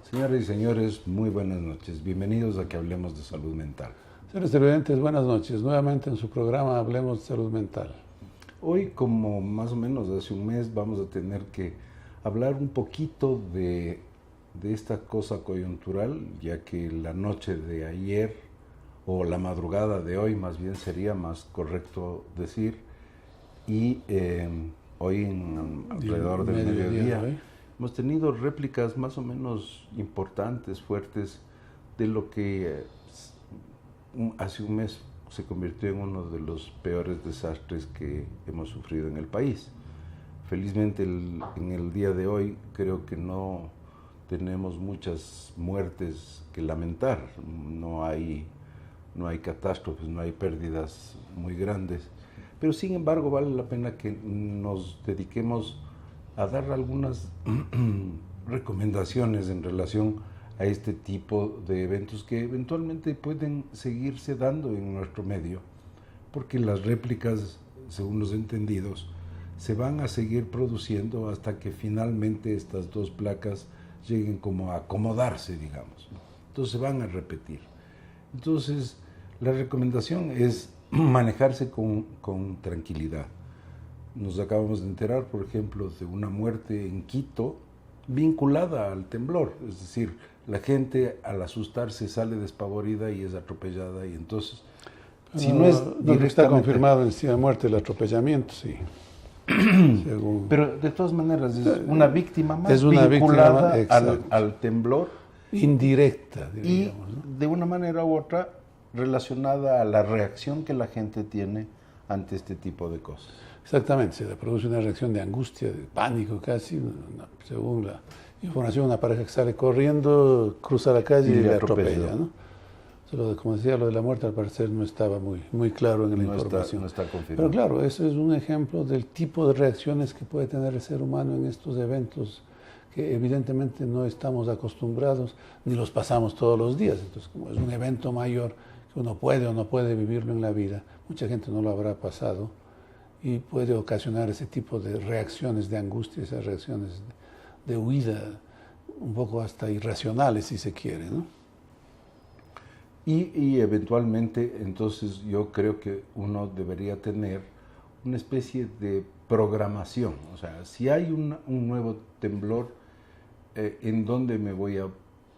Señoras y señores, muy buenas noches. Bienvenidos a que hablemos de salud mental. Señores televidentes, buenas noches. Nuevamente en su programa Hablemos de Salud Mental. Hoy, como más o menos hace un mes, vamos a tener que hablar un poquito de esta cosa coyuntural, ya que la noche de ayer, o la madrugada de hoy, más bien sería más correcto decir, y hoy alrededor del mediodía, hemos tenido réplicas más o menos importantes, fuertes, de lo que hace un mes se convirtió en uno de los peores desastres que hemos sufrido en el país. Felizmente en el día de hoy creo que no tenemos muchas muertes que lamentar, no hay catástrofes, no hay pérdidas muy grandes, pero sin embargo vale la pena que nos dediquemos a dar algunas recomendaciones en relación a este tipo de eventos que eventualmente pueden seguirse dando en nuestro medio, porque las réplicas, según los entendidos, se van a seguir produciendo hasta que finalmente estas dos placas lleguen como a acomodarse, digamos. Entonces se van a repetir. Entonces, la recomendación es manejarse con tranquilidad. Nos acabamos de enterar, por ejemplo, de una muerte en Quito vinculada al temblor, es decir, la gente al asustarse sale despavorida y es atropellada, y entonces, si no es directamente... Está confirmado en sí la muerte, el atropellamiento, sí. Según... Pero de todas maneras es una víctima más, es una vinculada al temblor. Indirecta, diríamos, ¿no? De una manera u otra relacionada a la reacción que la gente tiene ante este tipo de cosas. Exactamente, se le produce una reacción de angustia, de pánico casi, según la información, una pareja que sale corriendo, cruza la calle y le atropella, ¿no? Solo, como decía, lo de la muerte al parecer no estaba muy claro en la información. No está confirmado. Pero claro, eso es un ejemplo del tipo de reacciones que puede tener el ser humano en estos eventos que evidentemente no estamos acostumbrados ni los pasamos todos los días. Entonces, como es un evento mayor que uno puede o no puede vivirlo en la vida, mucha gente no lo habrá pasado y puede ocasionar ese tipo de reacciones de angustia, esas reacciones de huida, un poco hasta irracionales si se quiere, ¿no? Y eventualmente, entonces yo creo que uno debería tener una especie de programación. O sea, si hay un nuevo temblor, ¿en dónde me voy a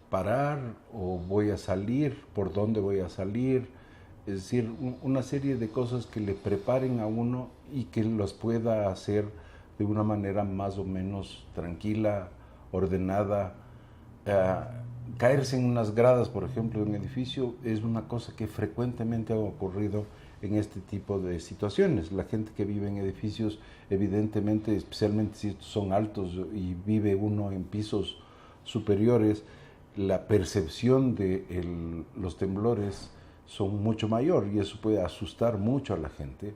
parar o voy a salir? ¿Por dónde voy a salir? Es decir, una serie de cosas que le preparen a uno y que los pueda hacer de una manera más o menos tranquila, ordenada. Caerse en unas gradas, por ejemplo, de un edificio es una cosa que frecuentemente ha ocurrido en este tipo de situaciones. La gente que vive en edificios, evidentemente, especialmente si son altos y vive uno en pisos superiores, la percepción de los temblores son mucho mayor y eso puede asustar mucho a la gente.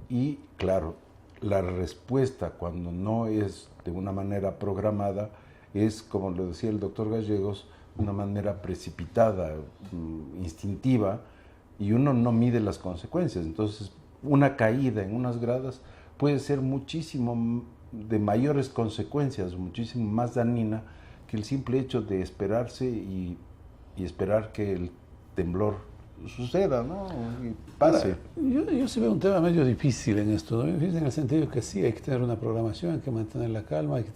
Y claro, la respuesta cuando no es de una manera programada es, como lo decía el doctor Gallegos, de una manera precipitada, instintiva, y uno no mide las consecuencias. Entonces, una caída en unas gradas puede ser muchísimo de mayores consecuencias, muchísimo más dañina que el simple hecho de esperarse y esperar que el temblor suceda, ¿no? Y pase. Yo sí veo un tema medio difícil en esto, ¿no? Difícil en el sentido que sí, hay que tener una programación, hay que mantener la calma, hay que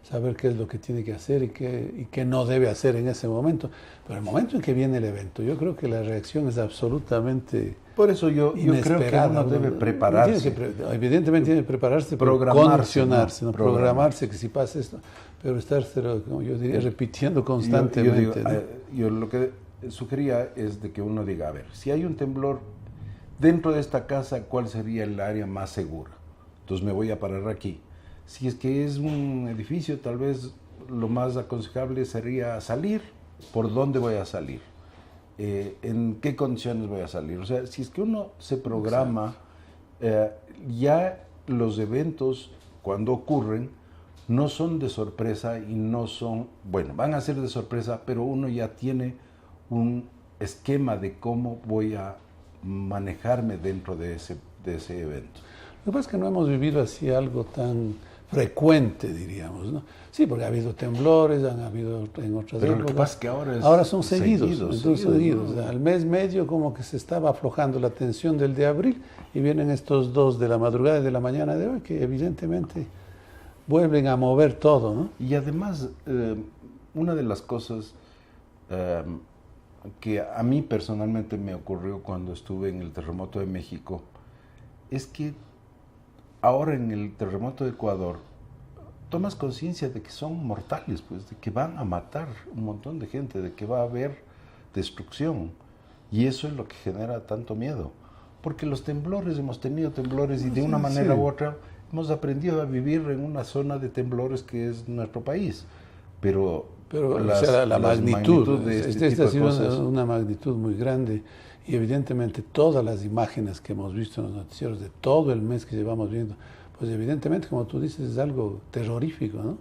saber qué es lo que tiene que hacer y qué no debe hacer en ese momento. Pero el momento en que viene el evento, yo creo que la reacción es absolutamente Por eso yo creo que uno debe prepararse. Evidentemente tiene que prepararse, condicionarse, ¿no? Programarse que si pasa esto, pero estar, como yo diría, repitiendo constantemente. Yo lo que sugería es de que uno diga, a ver, si hay un temblor dentro de esta casa, ¿cuál sería el área más segura? Entonces me voy a parar aquí. Si es que es un edificio, tal vez lo más aconsejable sería salir. ¿Por dónde voy a salir? ¿En qué condiciones voy a salir? O sea, si es que uno se programa, ya los eventos, cuando ocurren, no son de sorpresa y no son, bueno, van a ser de sorpresa, pero uno ya tiene un esquema de cómo voy a manejarme dentro de ese evento. Lo que pasa es que no hemos vivido así algo tan frecuente, diríamos, ¿no? Sí, porque ha habido temblores, han habido en otras Pero épocas. lo que pasa es que ahora son seguidos. ¿no? Al mes medio como que se estaba aflojando la tensión del de abril y vienen estos dos de la madrugada y de la mañana de hoy que evidentemente vuelven a mover todo, ¿no? Y además, una de las cosas que a mí personalmente me ocurrió cuando estuve en el terremoto de México es que ahora en el terremoto de Ecuador tomas conciencia de que son mortales, pues, de que van a matar un montón de gente, de que va a haber destrucción. Y eso es lo que genera tanto miedo. Porque los temblores, hemos tenido temblores y de una manera u otra hemos aprendido a vivir en una zona de temblores que es nuestro país. Pero la magnitud de esta tipo ha de sido cosas, una magnitud muy grande y evidentemente todas las imágenes que hemos visto en los noticieros de todo el mes que llevamos viendo, pues evidentemente, como tú dices, es algo terrorífico, ¿no?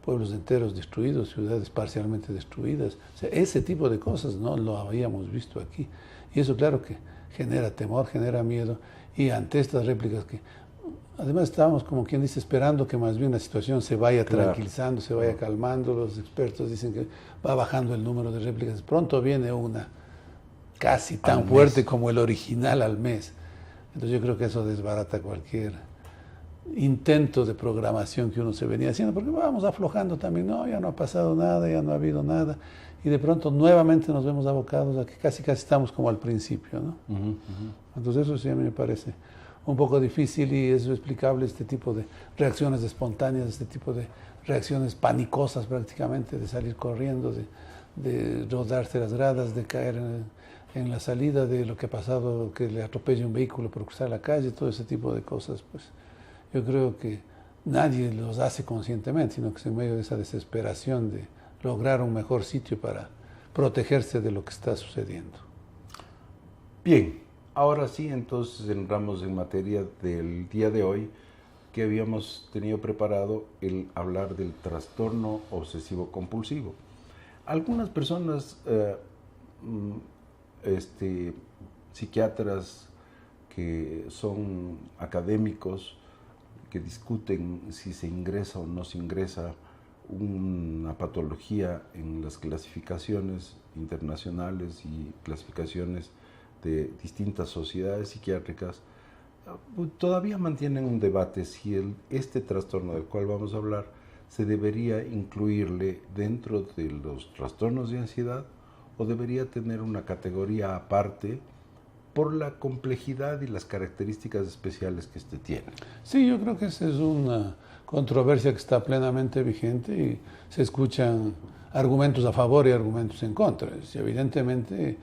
Pueblos enteros destruidos, ciudades parcialmente destruidas, o sea, ese tipo de cosas no lo habíamos visto aquí. Y eso claro que genera temor, genera miedo, y ante estas réplicas que además estábamos, como quien dice, esperando que más bien la situación se vaya tranquilizando, se vaya calmando. Los expertos dicen que va bajando el número de réplicas. Pronto viene una casi tan fuerte como el original al mes. Entonces yo creo que eso desbarata cualquier intento de programación que uno se venía haciendo, porque vamos aflojando también, no, ya no ha pasado nada, ya no ha habido nada, y de pronto nuevamente nos vemos abocados a que casi estamos como al principio, ¿no? Entonces eso sí a mí me parece un poco difícil y es explicable este tipo de reacciones espontáneas, este tipo de reacciones panicosas prácticamente, de salir corriendo, de rodarse las gradas, de caer en la salida, de lo que ha pasado, que le atropelle un vehículo por cruzar la calle, todo ese tipo de cosas, pues yo creo que nadie los hace conscientemente, sino que es en medio de esa desesperación de lograr un mejor sitio para protegerse de lo que está sucediendo. Bien, ahora sí, entonces entramos en materia del día de hoy, que habíamos tenido preparado el hablar del trastorno obsesivo compulsivo. Algunas personas, psiquiatras que son académicos, que discuten si se ingresa o no se ingresa una patología en las clasificaciones internacionales y clasificaciones de distintas sociedades psiquiátricas, todavía mantienen un debate si este trastorno del cual vamos a hablar se debería incluirle dentro de los trastornos de ansiedad o debería tener una categoría aparte por la complejidad y las características especiales que este tiene. Sí, yo creo que esa es una controversia que está plenamente vigente y se escuchan argumentos a favor y argumentos en contra. Y evidentemente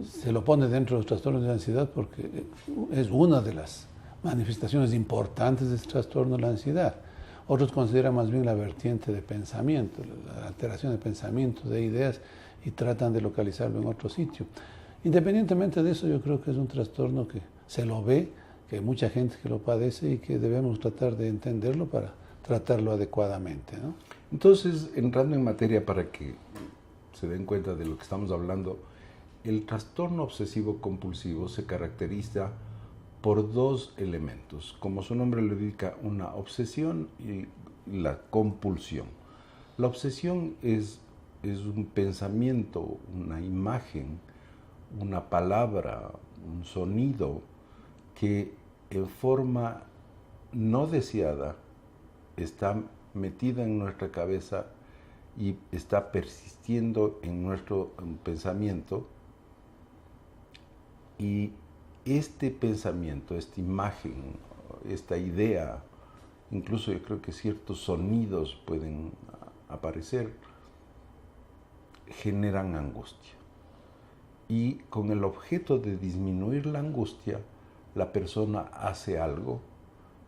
se lo pone dentro de los trastornos de ansiedad porque es una de las manifestaciones importantes de este trastorno, la ansiedad. Otros consideran más bien la vertiente de pensamiento, la alteración de pensamiento, de ideas, y tratan de localizarlo en otro sitio. Independientemente de eso, yo creo que es un trastorno que se lo ve, que hay mucha gente que lo padece y que debemos tratar de entenderlo para tratarlo adecuadamente, ¿no? Entonces, entrando en materia para que se den cuenta de lo que estamos hablando, el trastorno obsesivo compulsivo se caracteriza por dos elementos. Como su nombre le indica, una obsesión y la compulsión. La obsesión es un pensamiento, una imagen, una palabra, un sonido que en forma no deseada está metida en nuestra cabeza y está persistiendo en nuestro pensamiento, y este pensamiento, esta imagen, esta idea, incluso yo creo que ciertos sonidos pueden aparecer, generan angustia. Y con el objeto de disminuir la angustia, la persona hace algo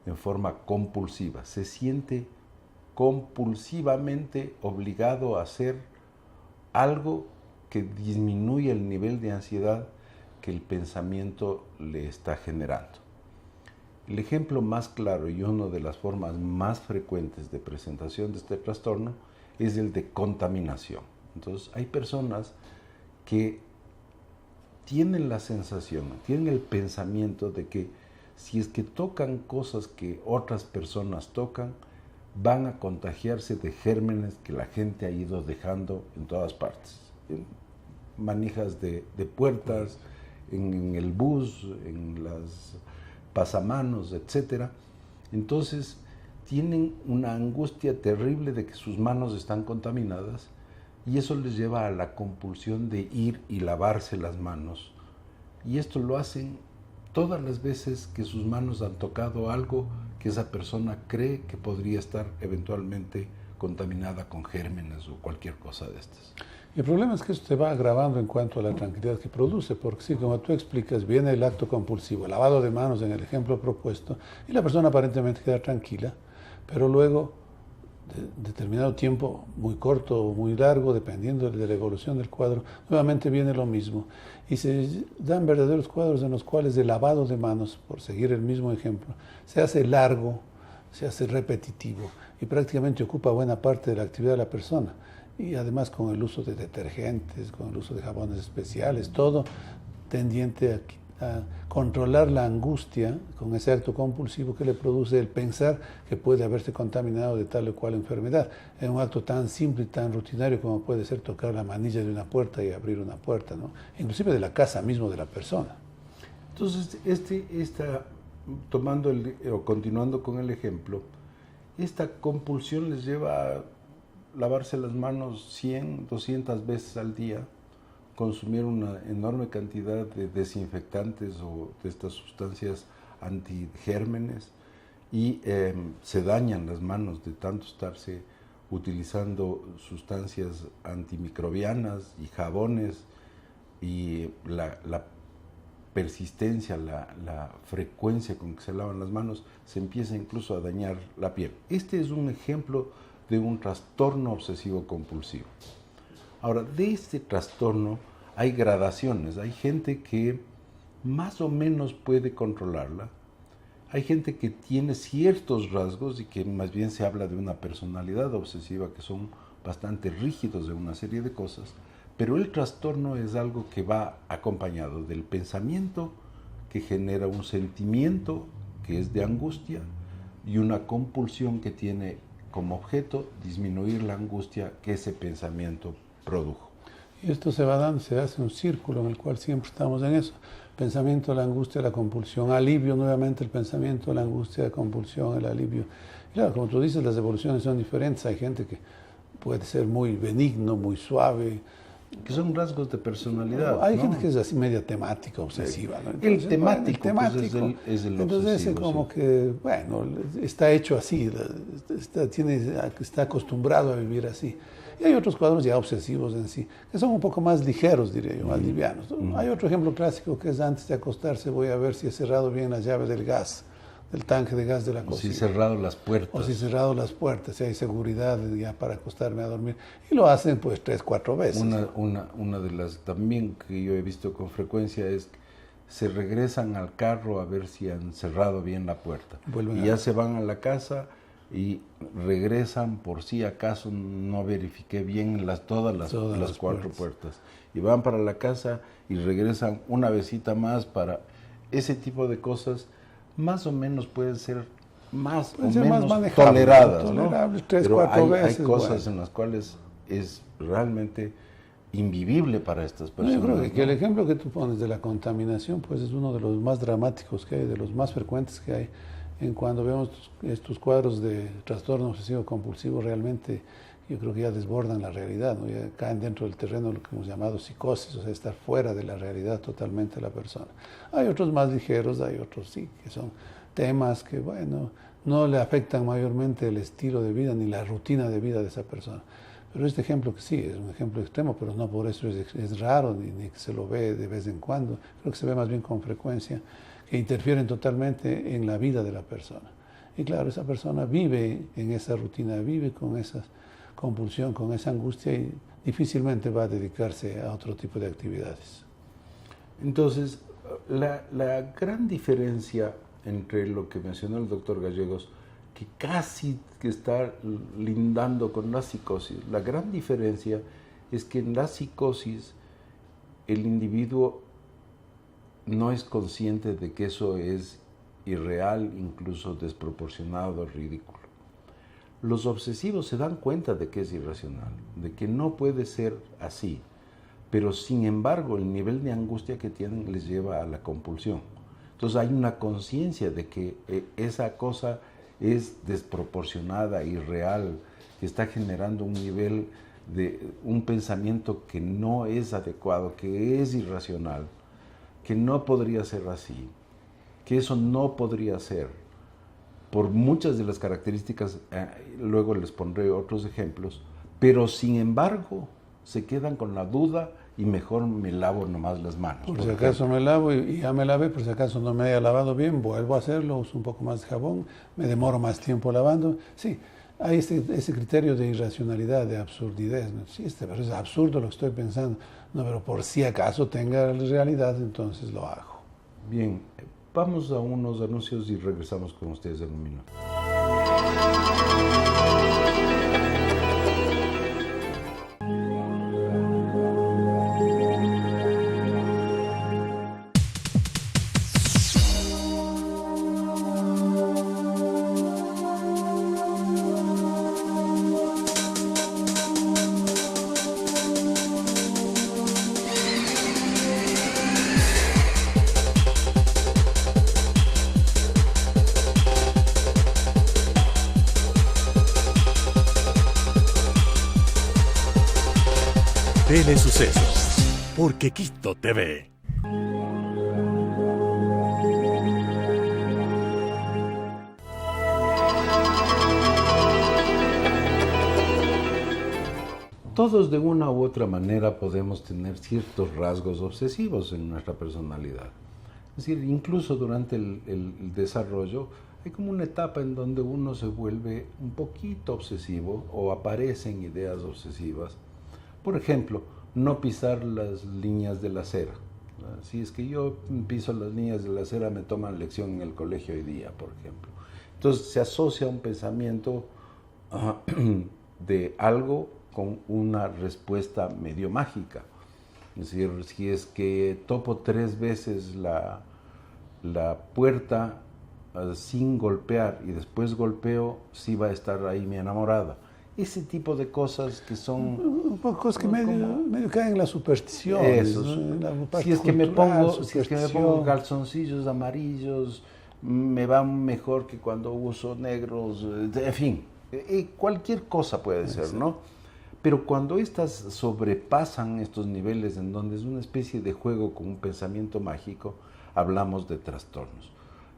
en forma compulsiva. Se siente compulsivamente obligado a hacer algo que disminuye el nivel de ansiedad que el pensamiento le está generando. El ejemplo más claro y una de las formas más frecuentes de presentación de este trastorno es el de contaminación. Entonces, hay personas que tienen la sensación, tienen el pensamiento de que si es que tocan cosas que otras personas tocan, van a contagiarse de gérmenes que la gente ha ido dejando en todas partes. En manijas de puertas, en el bus, en las pasamanos, etc. Entonces, tienen una angustia terrible de que sus manos están contaminadas y eso les lleva a la compulsión de ir y lavarse las manos. Y esto lo hacen todas las veces que sus manos han tocado algo que esa persona cree que podría estar eventualmente contaminada con gérmenes o cualquier cosa de estas. Y el problema es que esto se va agravando en cuanto a la tranquilidad que produce, porque sí, como tú explicas, viene el acto compulsivo, el lavado de manos en el ejemplo propuesto, y la persona aparentemente queda tranquila, pero luego, de determinado tiempo, muy corto o muy largo, dependiendo de la evolución del cuadro, nuevamente viene lo mismo. Y se dan verdaderos cuadros en los cuales el lavado de manos, por seguir el mismo ejemplo, se hace largo, se hace repetitivo y prácticamente ocupa buena parte de la actividad de la persona. Y además con el uso de detergentes, con el uso de jabones especiales, todo tendiente a controlar la angustia con ese acto compulsivo que le produce el pensar que puede haberse contaminado de tal o cual enfermedad, en un acto tan simple y tan rutinario como puede ser tocar la manilla de una puerta y abrir una puerta, ¿no? Inclusive de la casa mismo de la persona. Entonces, continuando con el ejemplo, esta compulsión les lleva a lavarse las manos 100, 200 veces al día, consumir una enorme cantidad de desinfectantes o de estas sustancias antigérmenes y se dañan las manos de tanto estarse utilizando sustancias antimicrobianas y jabones y la persistencia, la frecuencia con que se lavan las manos se empieza incluso a dañar la piel. Este es un ejemplo de un trastorno obsesivo compulsivo. Ahora, de este trastorno hay gradaciones, hay gente que más o menos puede controlarla, hay gente que tiene ciertos rasgos y que más bien se habla de una personalidad obsesiva que son bastante rígidos de una serie de cosas, pero el trastorno es algo que va acompañado del pensamiento que genera un sentimiento que es de angustia y una compulsión que tiene como objeto disminuir la angustia que ese pensamiento produjo. Y esto se va dando, se hace un círculo en el cual siempre estamos en eso. Pensamiento, la angustia, la compulsión, alivio, nuevamente el pensamiento, la angustia, la compulsión, el alivio. Y claro, como tú dices, las evoluciones son diferentes. Hay gente que puede ser muy benigno, muy suave. Que son rasgos de personalidad. Hay ¿no? gente que es así media temática, obsesiva. ¿no? Entonces, el temático, bueno, el temático pues es el entonces obsesivo, como sí. que, bueno, está hecho así, está acostumbrado a vivir así. Y hay otros cuadros ya obsesivos en sí, que son un poco más ligeros, diría yo, más livianos. Hay otro ejemplo clásico que es antes de acostarse voy a ver si he cerrado bien la llave del gas, del tanque de gas de la cocina. O si cerrado las puertas. O si cerrado las puertas, si hay seguridad ya para acostarme a dormir. Y lo hacen pues 3, 4 veces. Una de las también que yo he visto con frecuencia es que se regresan al carro a ver si han cerrado bien la puerta. Y ya se van a la casa y regresan por si acaso no verifiqué bien todas las 4 puertas. Y van para la casa y regresan una vesita más para ese tipo de cosas. Más o menos pueden ser más toleradas, ¿no? 3, 4 veces. Hay cosas en las cuales es realmente invivible para estas personas. Yo creo que el ejemplo que tú pones de la contaminación pues es uno de los más dramáticos que hay, de los más frecuentes que hay. En cuando vemos estos cuadros de trastorno obsesivo compulsivo, realmente yo creo que ya desbordan la realidad, ¿no? Ya caen dentro del terreno de lo que hemos llamado psicosis, o sea, estar fuera de la realidad totalmente de la persona. Hay otros más ligeros, hay otros sí, que son temas que, bueno, no le afectan mayormente el estilo de vida ni la rutina de vida de esa persona. Pero este ejemplo que sí, es un ejemplo extremo, pero no por eso es raro, ni que se lo ve de vez en cuando. Creo que se ve más bien con frecuencia, que interfieren totalmente en la vida de la persona. Y claro, esa persona vive en esa rutina, vive con esa compulsión, con esa angustia y difícilmente va a dedicarse a otro tipo de actividades. Entonces, la gran diferencia entre lo que mencionó el doctor Gallegos, que casi que está lindando con la psicosis, la gran diferencia es que en la psicosis el individuo no es consciente de que eso es irreal, incluso desproporcionado, ridículo. Los obsesivos se dan cuenta de que es irracional, de que no puede ser así, pero sin embargo el nivel de angustia que tienen les lleva a la compulsión. Entonces hay una conciencia de que esa cosa es desproporcionada, irreal, que está generando un nivel de un pensamiento que no es adecuado, que es irracional, que no podría ser así, que eso no podría ser, por muchas de las características, luego les pondré otros ejemplos, pero sin embargo se quedan con la duda y mejor me lavo nomás las manos. Por si acaso me lavo y ya me lavé, por si acaso no me haya lavado bien, vuelvo a hacerlo, uso un poco más de jabón, me demoro más tiempo lavando. Sí, hay ese criterio de irracionalidad, de absurdidad, ¿no? Sí, pero es absurdo lo que estoy pensando, no, pero por si acaso tenga realidad, entonces lo hago. Bien, vamos a unos anuncios y regresamos con ustedes en un minuto. Telesucesos por Quequito TV. Todos de una u otra manera podemos tener ciertos rasgos obsesivos en nuestra personalidad. Es decir, incluso durante el desarrollo hay como una etapa en donde uno se vuelve un poquito obsesivo o aparecen ideas obsesivas. Por ejemplo, no pisar las líneas de la acera. Si es que yo piso las líneas de la acera, me toman lección en el colegio hoy día, por ejemplo. Entonces se asocia un pensamiento de algo con una respuesta medio mágica. Es decir, si es que topo 3 veces la puerta sin golpear y después golpeo, sí va a estar ahí mi enamorada. Ese tipo de cosas que son... Un poco cosas que medio caen en la superstición. Si es que me pongo calzoncillos amarillos, me van mejor que cuando uso negros, en fin, cualquier cosa puede ser, ¿no? Pero cuando estas sobrepasan estos niveles en donde es una especie de juego con un pensamiento mágico, hablamos de trastornos.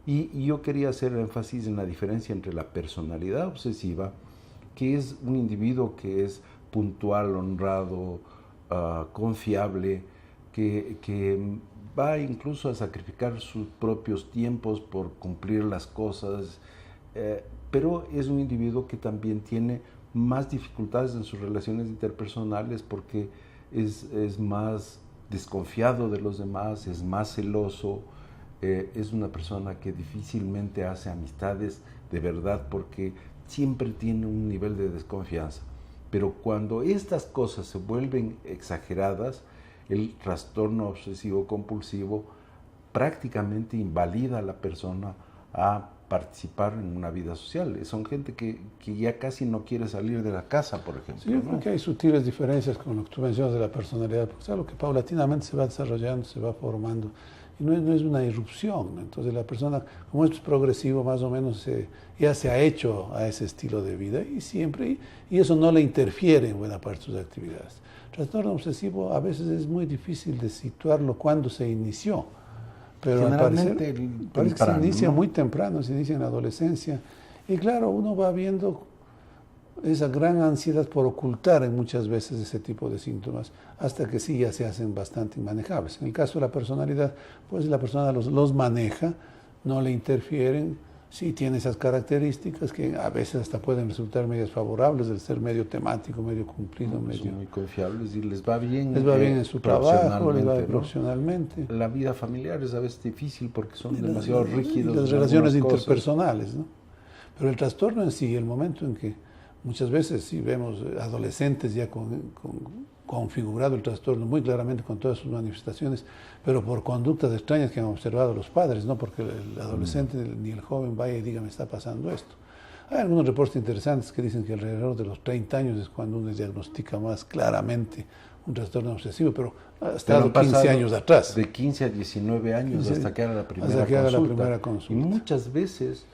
Y yo quería hacer énfasis en la diferencia entre la personalidad obsesiva, que es un individuo que es puntual, honrado, confiable, que va incluso a sacrificar sus propios tiempos por cumplir las cosas, pero es un individuo que también tiene más dificultades en sus relaciones interpersonales porque es más desconfiado de los demás, es más celoso, es una persona que difícilmente hace amistades de verdad porque siempre tiene un nivel de desconfianza. Pero cuando estas cosas se vuelven exageradas, el trastorno obsesivo compulsivo prácticamente invalida a la persona a participar en una vida social. Son gente que ya casi no quiere salir de la casa, por ejemplo. Sí, yo creo que hay sutiles diferencias con lo que tú mencionas de la personalidad, porque es algo que paulatinamente se va desarrollando, se va formando, y no es una irrupción. Entonces la persona, como esto es progresivo, más o menos ya se ha hecho a ese estilo de vida y eso no le interfiere en buena parte de sus actividades. El trastorno obsesivo a veces es muy difícil de situarlo cuando se inició, pero parece que se inicia, ¿no?, muy temprano, se inicia en la adolescencia. Y claro, uno va viendo esa gran ansiedad por ocultar en muchas veces ese tipo de síntomas, hasta que sí ya se hacen bastante inmanejables. En el caso de la personalidad, pues la persona los maneja, no le interfieren, sí tiene esas características que a veces hasta pueden resultar medias favorables, del ser medio temático, medio cumplido. Son muy confiables y les va bien. Les va bien en su trabajo, les va bien profesionalmente. La vida familiar es a veces difícil porque son demasiado rígidos. Y las relaciones interpersonales, ¿no? Pero el trastorno en sí, el momento en que Muchas veces sí vemos adolescentes ya configurado el trastorno muy claramente con todas sus manifestaciones, pero por conductas extrañas que han observado los padres, no porque el adolescente ni el joven vaya y diga me está pasando esto. Hay algunos reportes interesantes que dicen que alrededor de los 30 años es cuando uno diagnostica más claramente un trastorno obsesivo, pero ha estado 15 años atrás. De 15 a 19 años 15, hasta que haga la primera consulta. Y muchas veces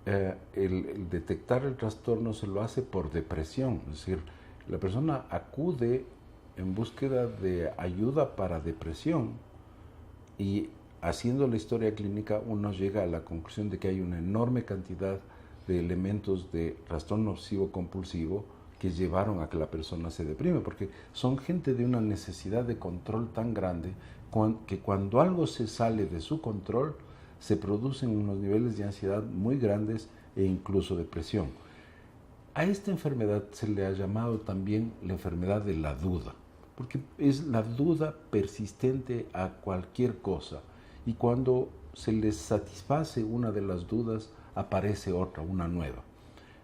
el detectar el trastorno se lo hace por depresión, es decir, la persona acude en búsqueda de ayuda para depresión y haciendo la historia clínica uno llega a la conclusión de que hay una enorme cantidad de elementos de trastorno obsesivo compulsivo que llevaron a que la persona se deprime, porque son gente de una necesidad de control tan grande que cuando algo se sale de su control se producen unos niveles de ansiedad muy grandes e incluso depresión. A esta enfermedad se le ha llamado también la enfermedad de la duda, porque es la duda persistente a cualquier cosa y cuando se les satisface una de las dudas aparece otra, una nueva.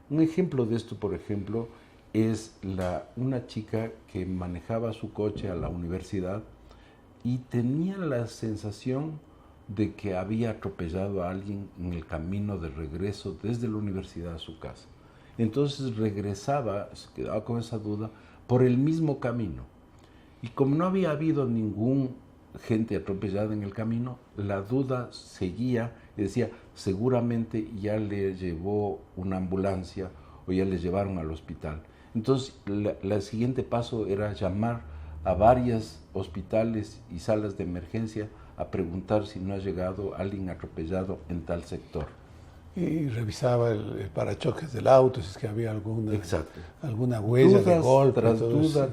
Un ejemplo de esto, por ejemplo, es una chica que manejaba su coche a la universidad y tenía la sensación de que había atropellado a alguien en el camino de regreso desde la universidad a su casa. Entonces regresaba, se quedaba con esa duda, por el mismo camino. Y como no había habido ningún gente atropellada en el camino, la duda seguía y decía, seguramente ya le llevó una ambulancia o ya le llevaron al hospital. Entonces, el siguiente paso era llamar a varios hospitales y salas de emergencia a preguntar si no ha llegado alguien atropellado en tal sector. Y revisaba el parachoques del auto, si es que había alguna huella Dudas de golpe.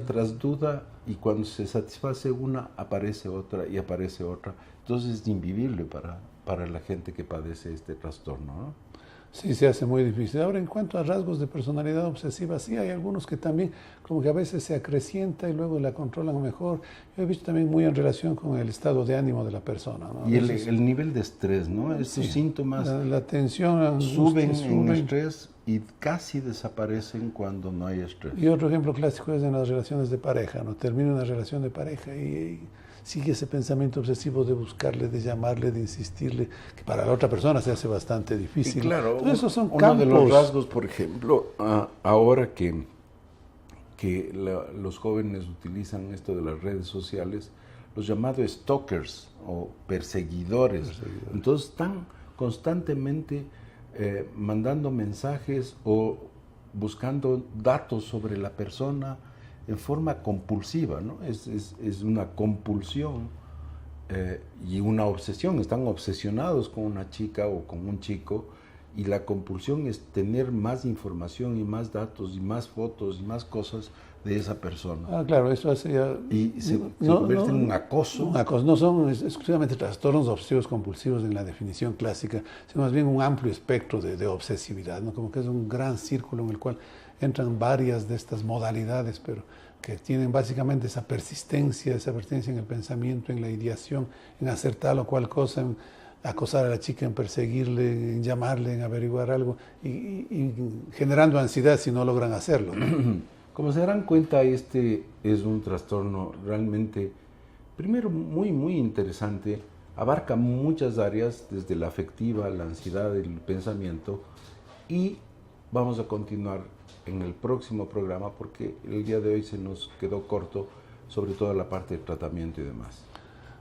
Tras duda, y cuando se satisface una, aparece otra y aparece otra. Entonces es invivible para la gente que padece este trastorno, ¿no? Sí, se hace muy difícil. Ahora, en cuanto a rasgos de personalidad obsesiva, sí hay algunos que también como que a veces se acrecienta y luego la controlan mejor. Yo he visto también muy en relación con el estado de ánimo de la persona, ¿no? Y el nivel de estrés, ¿no? Estos síntomas la tensión, suben en estrés y casi desaparecen cuando no hay estrés. Y otro ejemplo clásico es en las relaciones de pareja, ¿no? Termina una relación de pareja y sigue ese pensamiento obsesivo de buscarle, de llamarle, de insistirle, que para la otra persona se hace bastante difícil. Y claro, entonces, esos son uno de los rasgos, por ejemplo, ahora que los jóvenes utilizan esto de las redes sociales, los llamados stalkers o perseguidores. Entonces están constantemente mandando mensajes o buscando datos sobre la persona en forma compulsiva, ¿no? Es una compulsión y una obsesión. Están obsesionados con una chica o con un chico y la compulsión es tener más información y más datos y más fotos y más cosas de esa persona. Ah, claro, eso hace ya... Y se convierte en un acoso. Un acoso. No son exclusivamente trastornos obsesivos compulsivos en la definición clásica, sino más bien un amplio espectro de obsesividad, ¿no? Como que es un gran círculo en el cual entran varias de estas modalidades, pero que tienen básicamente esa persistencia en el pensamiento, en la ideación, en hacer tal o cual cosa, en acosar a la chica, en perseguirle, en llamarle, en averiguar algo y generando ansiedad si no logran hacerlo, ¿no? Como se darán cuenta, este es un trastorno realmente, primero, muy, muy interesante, abarca muchas áreas, desde la afectiva, la ansiedad, el pensamiento, y vamos a continuar en el próximo programa porque el día de hoy se nos quedó corto, sobre todo la parte de tratamiento y demás.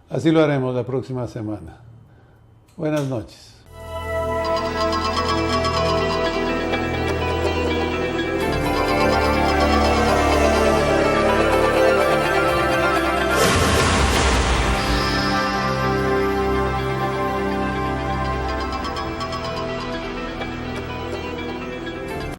Así lo haremos la próxima semana. Buenas noches.